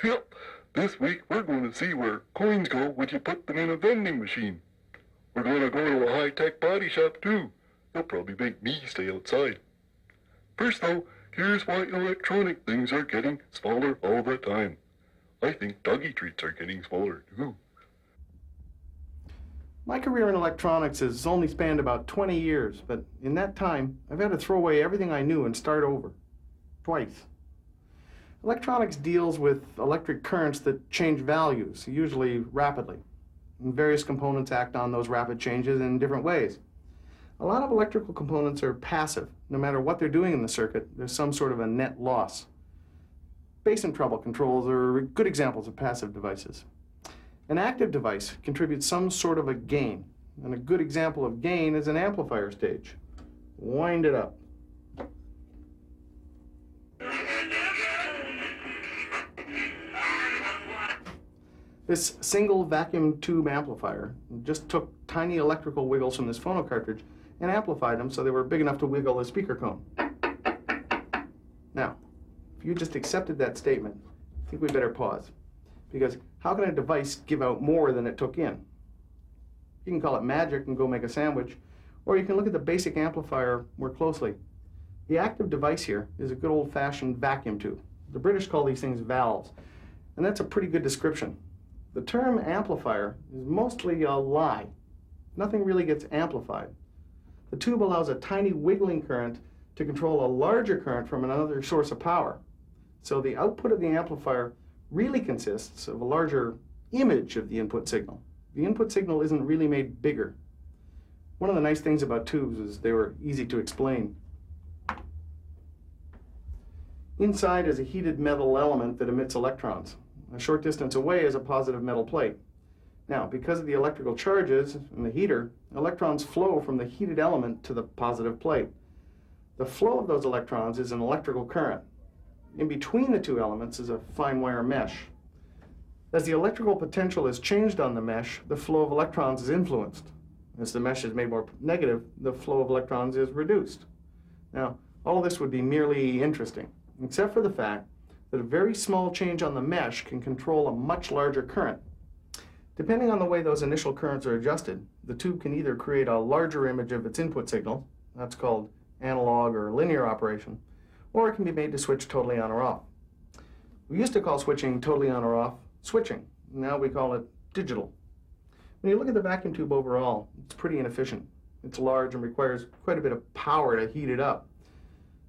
Yep, this week we're going to see where coins go when you put them in a vending machine. We're going to go to a high-tech body shop too. They'll probably make me stay outside. First though, here's why electronic things are getting smaller all the time. I think doggy treats are getting smaller too. My career in electronics has only spanned about 20 years, but in that time, I've had to throw away everything I knew and start over. Twice. Electronics deals with electric currents that change values, usually rapidly. And various components act on those rapid changes in different ways. A lot of electrical components are passive. No matter what they're doing in the circuit, there's some sort of a net loss. Base and treble controls are good examples of passive devices. An active device contributes some sort of a gain, and a good example of gain is an amplifier stage. Wind it up. This single vacuum tube amplifier just took tiny electrical wiggles from this phono cartridge and amplified them so they were big enough to wiggle a speaker cone. Now, if you just accepted that statement, I think we better pause. Because how can a device give out more than it took in? You can call it magic and go make a sandwich, or you can look at the basic amplifier more closely. The active device here is a good old-fashioned vacuum tube. The British call these things valves, and that's a pretty good description. The term amplifier is mostly a lie. Nothing really gets amplified. The tube allows a tiny wiggling current to control a larger current from another source of power. So the output of the amplifier really consists of a larger image of the input signal. The input signal isn't really made bigger. One of the nice things about tubes is they were easy to explain. Inside is a heated metal element that emits electrons. A short distance away is a positive metal plate. Now, because of the electrical charges in the heater, electrons flow from the heated element to the positive plate. The flow of those electrons is an electrical current. In between the two elements is a fine wire mesh. As the electrical potential is changed on the mesh, the flow of electrons is influenced. As the mesh is made more negative, the flow of electrons is reduced. Now, all this would be merely interesting, except for the fact that a very small change on the mesh can control a much larger current. Depending on the way those initial currents are adjusted, the tube can either create a larger image of its input signal, that's called analog or linear operation, or it can be made to switch totally on or off. We used to call switching totally on or off switching. Now we call it digital. When you look at the vacuum tube overall, it's pretty inefficient. It's large and requires quite a bit of power to heat it up.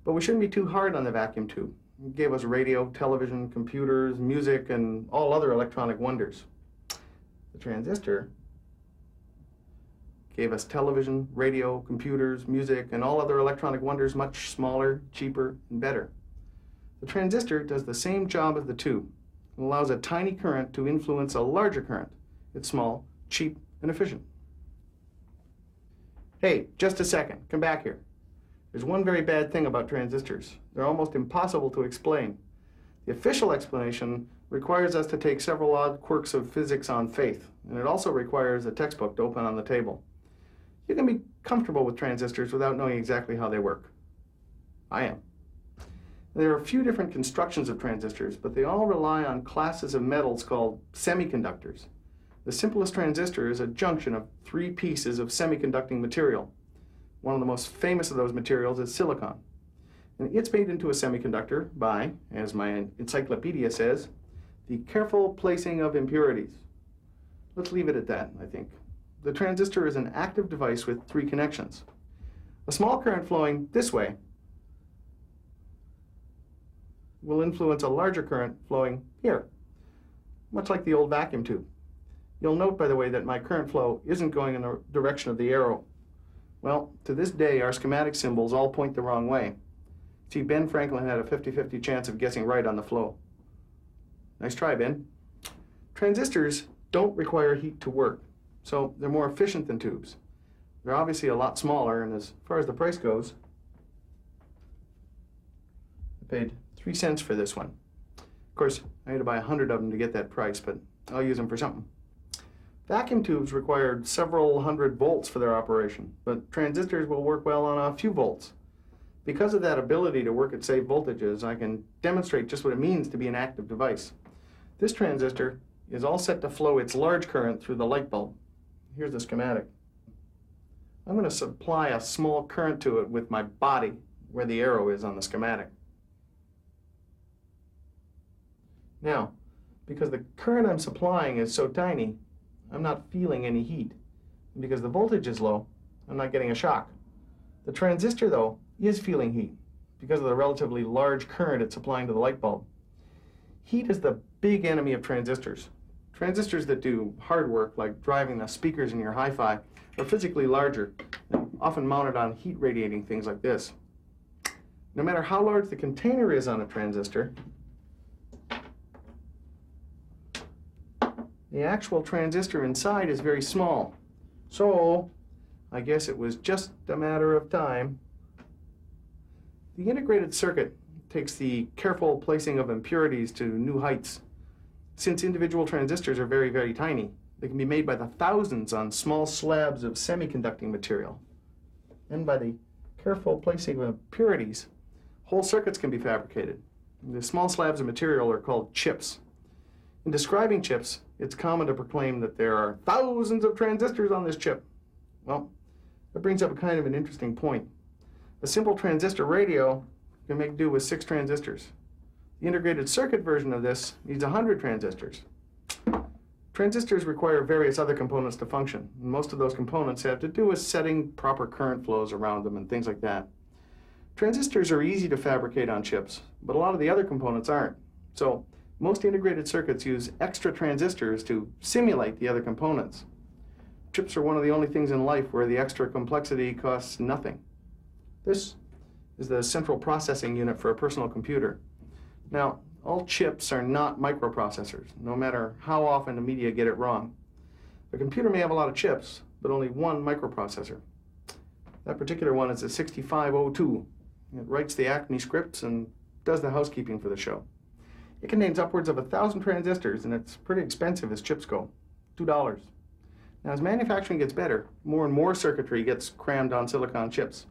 But we shouldn't be too hard on the vacuum tube. It gave us radio, television, computers, music, and all other electronic wonders. The transistor gave us television, radio, computers, music, and all other electronic wonders much smaller, cheaper, and better. The transistor does the same job as the tube. It allows a tiny current to influence a larger current. It's small, cheap, and efficient. Hey, just a second. Come back here. There's one very bad thing about transistors. They're almost impossible to explain. The official explanation requires us to take several odd quirks of physics on faith, and it also requires a textbook to open on the table. You can be comfortable with transistors without knowing exactly how they work. I am. There are a few different constructions of transistors, but they all rely on classes of metals called semiconductors. The simplest transistor is a junction of three pieces of semiconducting material. One of the most famous of those materials is silicon. And it's made into a semiconductor by, as my encyclopedia says, the careful placing of impurities. Let's leave it at that, I think. The transistor is an active device with three connections. A small current flowing this way will influence a larger current flowing here, much like the old vacuum tube. You'll note, by the way, that my current flow isn't going in the direction of the arrow. Well, to this day, our schematic symbols all point the wrong way. See, Ben Franklin had a 50-50 chance of guessing right on the flow. Nice try, Ben. Transistors don't require heat to work, so they're more efficient than tubes. They're obviously a lot smaller, and as far as the price goes, I paid 3 cents for this one. Of course, I had to buy 100 of them to get that price, but I'll use them for something. Vacuum tubes required several hundred volts for their operation, but transistors will work well on a few volts. Because of that ability to work at safe voltages, I can demonstrate just what it means to be an active device. This transistor is all set to flow its large current through the light bulb. Here's the schematic. I'm going to supply a small current to it with my body, where the arrow is on the schematic. Now, because the current I'm supplying is so tiny, I'm not feeling any heat. And because the voltage is low, I'm not getting a shock. The transistor, though, is feeling heat because of the relatively large current it's supplying to the light bulb. Heat is the big enemy of transistors. Transistors that do hard work, like driving the speakers in your hi-fi, are physically larger and often mounted on heat radiating things like this. No matter how large the container is on a transistor, the actual transistor inside is very small. So, I guess it was just a matter of time. The integrated circuit takes the careful placing of impurities to new heights. Since individual transistors are very, very tiny, they can be made by the thousands on small slabs of semiconducting material. And by the careful placing of impurities, whole circuits can be fabricated. The small slabs of material are called chips. In describing chips, it's common to proclaim that there are thousands of transistors on this chip. Well, that brings up a kind of an interesting point. A simple transistor radio can make do with 6 transistors. The integrated circuit version of this needs 100 transistors. Transistors require various other components to function, and most of those components have to do with setting proper current flows around them and things like that. Transistors are easy to fabricate on chips, but a lot of the other components aren't. So, most integrated circuits use extra transistors to simulate the other components. Chips are one of the only things in life where the extra complexity costs nothing. This is the central processing unit for a personal computer. Now, all chips are not microprocessors, no matter how often the media get it wrong. A computer may have a lot of chips, but only one microprocessor. That particular one is a 6502. It writes the Acme scripts and does the housekeeping for the show. It contains upwards of 1,000 transistors, and it's pretty expensive as chips go, $2. Now, as manufacturing gets better, more and more circuitry gets crammed on silicon chips.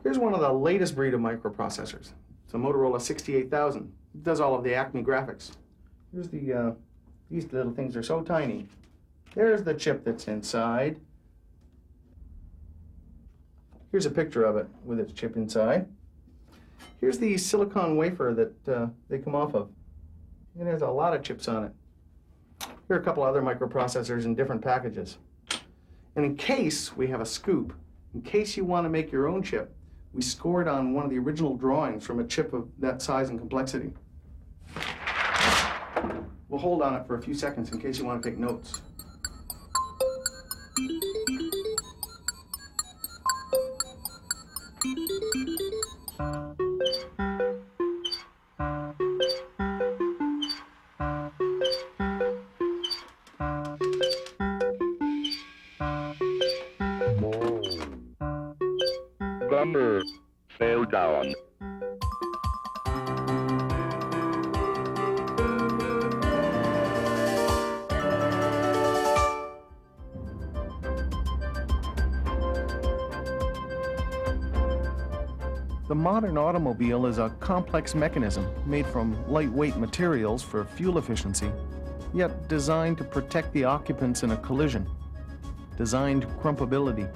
Here's one of the latest breed of microprocessors. It's a Motorola 68000. It does all of the Acme graphics. Here's these little things are so tiny. There's the chip that's inside. Here's a picture of it with its chip inside. Here's the silicon wafer that they come off of. And there's a lot of chips on it. Here are a couple other microprocessors in different packages. And in case we have a scoop, in case you want to make your own chip, we scored on one of the original drawings from a chip of that size and complexity. We'll hold on it for a few seconds in case you want to take notes. Gunner, sail down. The modern automobile is a complex mechanism made from lightweight materials for fuel efficiency, yet designed to protect the occupants in a collision. Designed crumpability.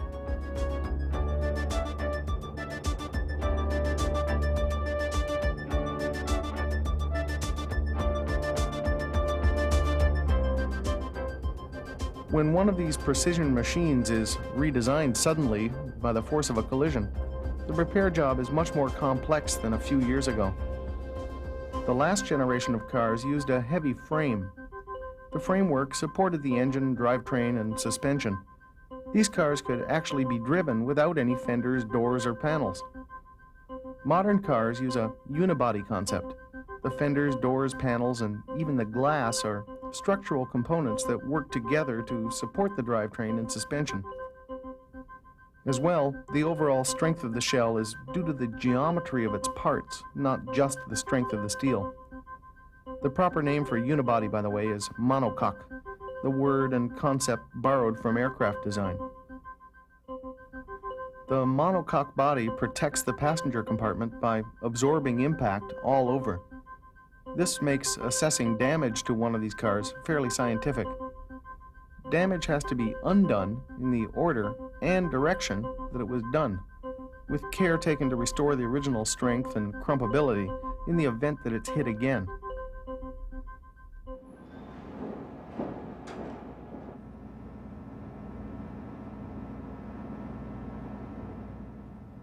When one of these precision machines is redesigned suddenly by the force of a collision, the repair job is much more complex than a few years ago. The last generation of cars used a heavy frame. The framework supported the engine, drivetrain, and suspension. These cars could actually be driven without any fenders, doors, or panels. Modern cars use a unibody concept. The fenders, doors, panels, and even the glass are structural components that work together to support the drivetrain and suspension. As well, the overall strength of the shell is due to the geometry of its parts, not just the strength of the steel. The proper name for unibody, by the way, is monocoque, the word and concept borrowed from aircraft design. The monocoque body protects the passenger compartment by absorbing impact all over. This makes assessing damage to one of these cars fairly scientific. Damage has to be undone in the order and direction that it was done, with care taken to restore the original strength and crumpability in the event that it's hit again.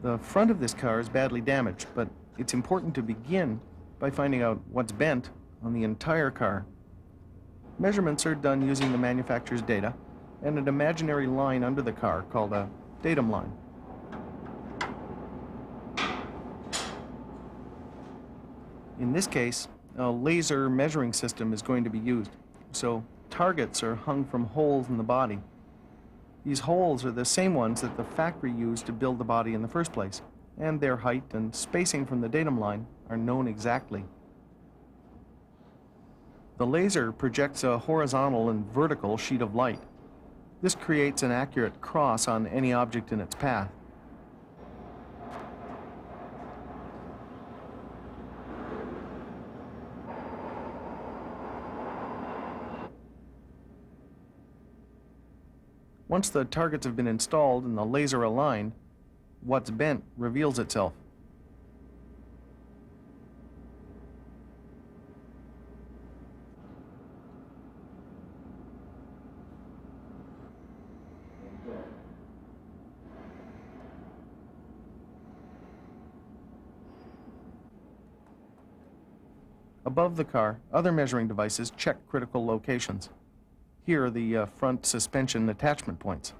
The front of this car is badly damaged, but it's important to begin by finding out what's bent on the entire car. Measurements are done using the manufacturer's data and an imaginary line under the car called a datum line. In this case, a laser measuring system is going to be used, so targets are hung from holes in the body. These holes are the same ones that the factory used to build the body in the first place, and their height and spacing from the datum line are known exactly. The laser projects a horizontal and vertical sheet of light. This creates an accurate cross on any object in its path. Once the targets have been installed and the laser aligned, what's bent reveals itself. Above the car, other measuring devices check critical locations. Here are the front suspension attachment points.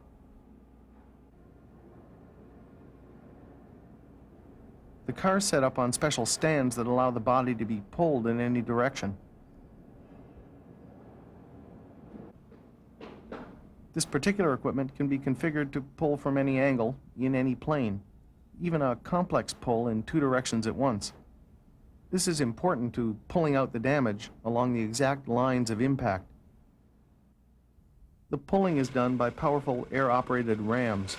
The car is set up on special stands that allow the body to be pulled in any direction. This particular equipment can be configured to pull from any angle, in any plane, even a complex pull in two directions at once. This is important to pulling out the damage along the exact lines of impact. The pulling is done by powerful air-operated rams.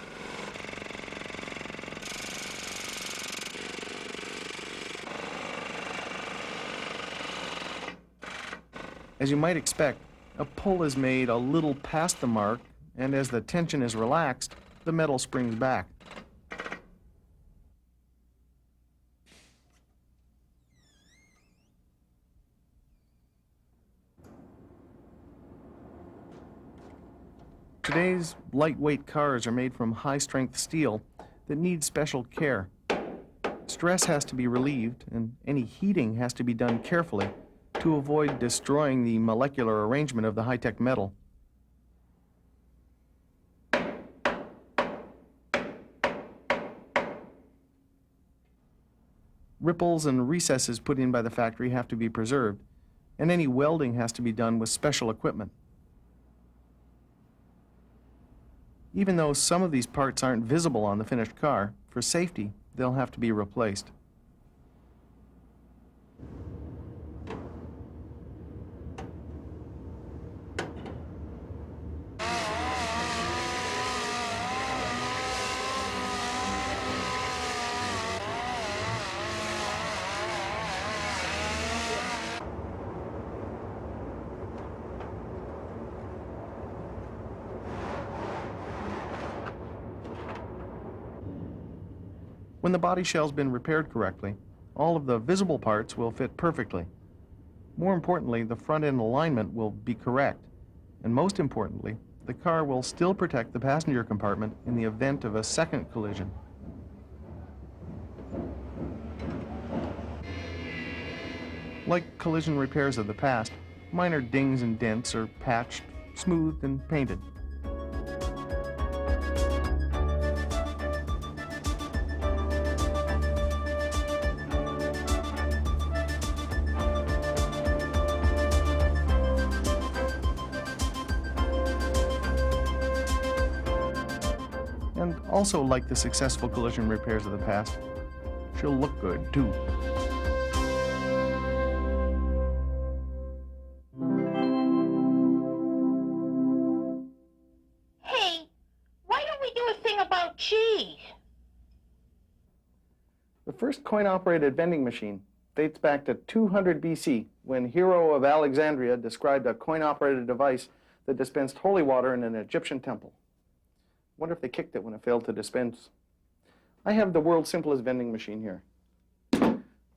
As you might expect, a pull is made a little past the mark, and as the tension is relaxed, the metal springs back. Today's lightweight cars are made from high-strength steel that needs special care. Stress has to be relieved, and any heating has to be done carefully to avoid destroying the molecular arrangement of the high-tech metal. Ripples and recesses put in by the factory have to be preserved, and any welding has to be done with special equipment. Even though some of these parts aren't visible on the finished car, for safety, they'll have to be replaced. When the body shell's been repaired correctly, all of the visible parts will fit perfectly. More importantly, the front end alignment will be correct. And most importantly, the car will still protect the passenger compartment in the event of a second collision. Like collision repairs of the past, minor dings and dents are patched, smoothed, and painted. And also, like the successful collision repairs of the past, she'll look good, too. Hey, why don't we do a thing about cheese? The first coin-operated vending machine dates back to 200 BC when Hero of Alexandria described a coin-operated device that dispensed holy water in an Egyptian temple. Wonder if they kicked it when it failed to dispense. I have the world's simplest vending machine here.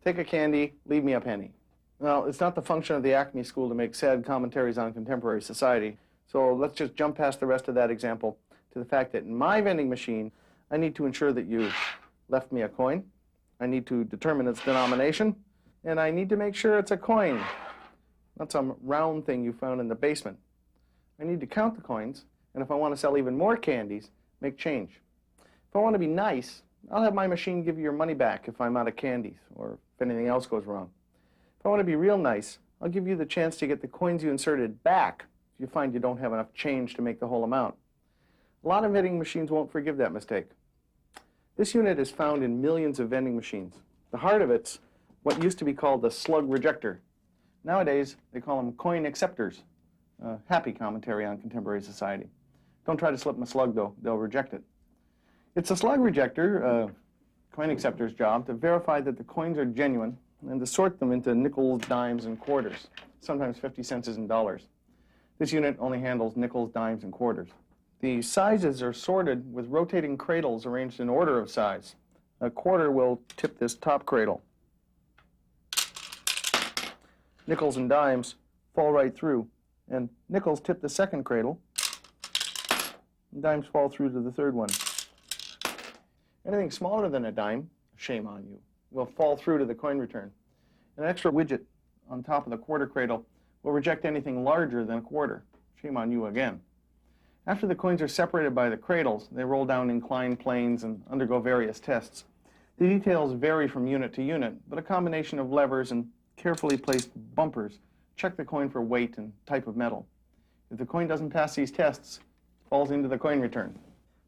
Take a candy, leave me a penny. Now, it's not the function of the Acme school to make sad commentaries on contemporary society, so let's just jump past the rest of that example to the fact that in my vending machine, I need to ensure that you left me a coin, I need to determine its denomination, and I need to make sure it's a coin, not some round thing you found in the basement. I need to count the coins, and if I want to sell even more candies, make change. If I want to be nice, I'll have my machine give you your money back if I'm out of candies or if anything else goes wrong. If I want to be real nice, I'll give you the chance to get the coins you inserted back if you find you don't have enough change to make the whole amount. A lot of vending machines won't forgive that mistake. This unit is found in millions of vending machines. The heart of it's what used to be called the Slug rejector. Nowadays, they call them coin acceptors. Happy commentary on contemporary society. Don't try to slip them a slug, though. They'll reject it. It's a slug rejector, coin acceptor's job, to verify that the coins are genuine and to sort them into nickels, dimes, and quarters, sometimes 50 cents and dollars. This unit only handles nickels, dimes, and quarters. The sizes are sorted with rotating cradles arranged in order of size. A quarter will tip this top cradle. Nickels and dimes fall right through, and nickels tip the second cradle, and dimes fall through to the third one. Anything smaller than a dime, shame on you, will fall through to the coin return. An extra widget on top of the quarter cradle will reject anything larger than a quarter. Shame on you again. After the coins are separated by the cradles, they roll down inclined planes and undergo various tests. The details vary from unit to unit, but a combination of levers and carefully placed bumpers check the coin for weight and type of metal. If the coin doesn't pass these tests, it falls into the coin return.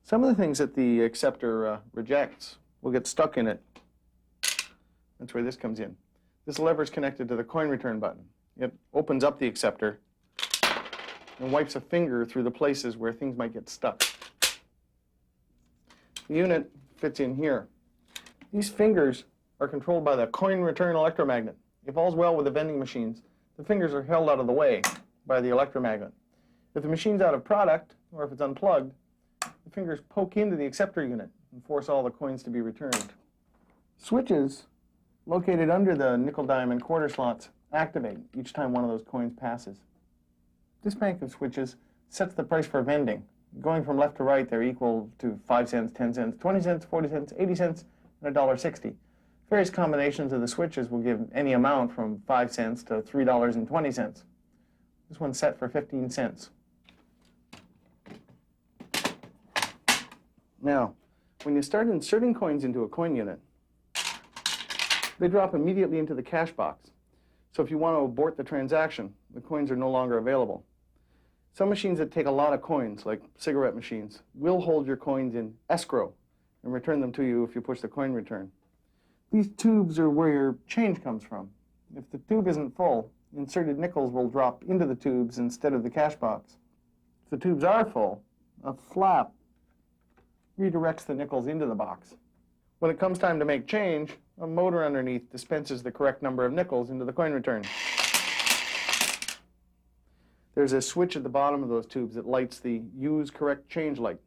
Some of the things that the acceptor rejects will get stuck in it. That's where this comes in. This lever is connected to the coin return button. It opens up the acceptor and wipes a finger through the places where things might get stuck. The unit fits in here. These fingers are controlled by the coin return electromagnet. If all's well with the vending machines, the fingers are held out of the way by the electromagnet. If the machine's out of product, or if it's unplugged, the fingers poke into the acceptor unit and force all the coins to be returned. Switches located under the nickel, dime, and quarter slots activate each time one of those coins passes. This bank of switches sets the price for vending. Going from left to right, they're equal to 5 cents, 10 cents, 20 cents, 40 cents, 80 cents, and $1.60. Various combinations of the switches will give any amount from 5 cents to $3.20. This one's set for 15 cents. Now, when you start inserting coins into a coin unit, they drop immediately into the cash box. So if you want to abort the transaction, the coins are no longer available. Some machines that take a lot of coins, like cigarette machines, will hold your coins in escrow and return them to you if you push the coin return. These tubes are where your change comes from. If the tube isn't full, inserted nickels will drop into the tubes instead of the cash box. If the tubes are full, a flap redirects the nickels into the box. When it comes time to make change, a motor underneath dispenses the correct number of nickels into the coin return. There's a switch at the bottom of those tubes that lights the use correct change light.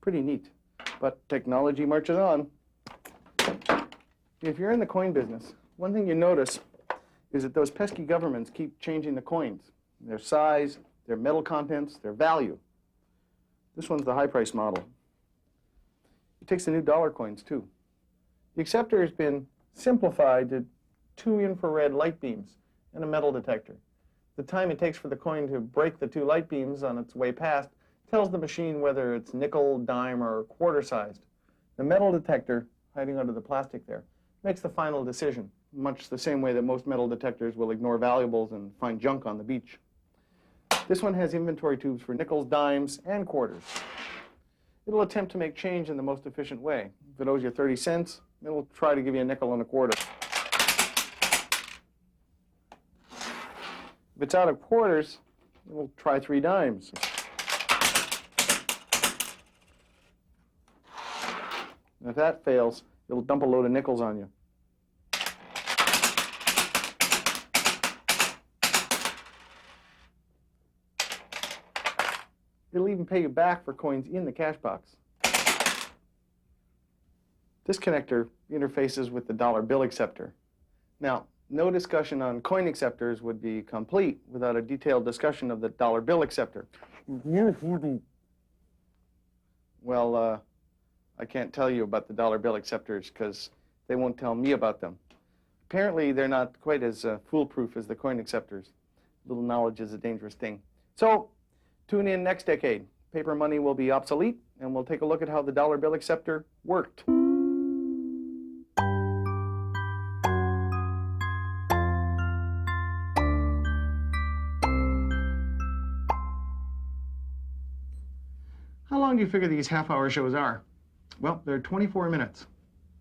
Pretty neat, but technology marches on. If you're in the coin business, one thing you notice is that those pesky governments keep changing the coins, their size, their metal contents, their value. This one's the high-price model. It takes the new dollar coins, too. The acceptor has been simplified to 2 infrared light beams and a metal detector. The time it takes for the coin to break the 2 light beams on its way past tells the machine whether it's nickel, dime, or quarter-sized. The metal detector, hiding under the plastic there, makes the final decision, much the same way that most metal detectors will ignore valuables and find junk on the beach. This one has inventory tubes for nickels, dimes, and quarters. It'll attempt to make change in the most efficient way. If it owes you 30 cents, it'll try to give you a nickel and a quarter. If it's out of quarters, it'll try 3 dimes. And if that fails, it'll dump a load of nickels on you. It'll even pay you back for coins in the cash box. This connector interfaces with the dollar bill acceptor. Now, no discussion on coin acceptors would be complete without a detailed discussion of the dollar bill acceptor. Well, I can't tell you about the dollar bill acceptors because they won't tell me about them. Apparently, they're not quite as foolproof as the coin acceptors. Little knowledge is a dangerous thing. So, tune in next decade. Paper money will be obsolete, and we'll take a look at how the dollar bill acceptor worked. How long do you figure these half-hour shows are? Well, they're 24 minutes.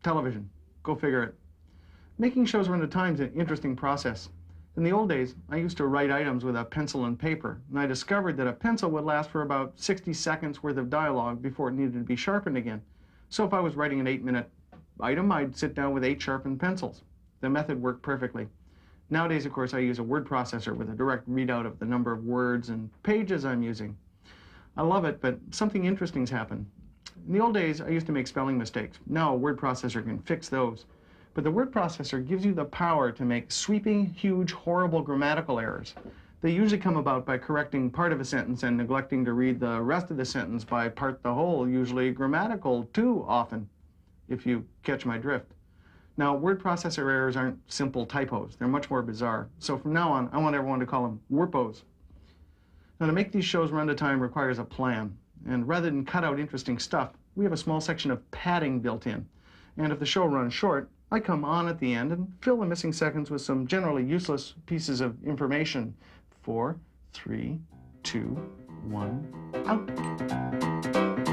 Television. Go figure it. Making shows run at times is an interesting process. In the old days, I used to write items with a pencil and paper, and I discovered that a pencil would last for about 60 seconds worth of dialogue before it needed to be sharpened again. So if I was writing an 8-minute item, I'd sit down with 8 sharpened pencils. The method worked perfectly. Nowadays, of course, I use a word processor with a direct readout of the number of words and pages I'm using. I love it, but something interesting's happened. In the old days, I used to make spelling mistakes. Now a word processor can fix those. But the word processor gives you the power to make sweeping, huge, horrible grammatical errors. They usually come about by correcting part of a sentence and neglecting to read the rest of the sentence by part the whole, usually grammatical too often, if you catch my drift. Now, word processor errors aren't simple typos. They're much more bizarre. So from now on, I want everyone to call them warpos. Now, to make these shows run to time requires a plan. And rather than cut out interesting stuff, we have a small section of padding built in. And if the show runs short, I come on at the end and fill the missing seconds with some generally useless pieces of information. 4, 3, 2, 1, out.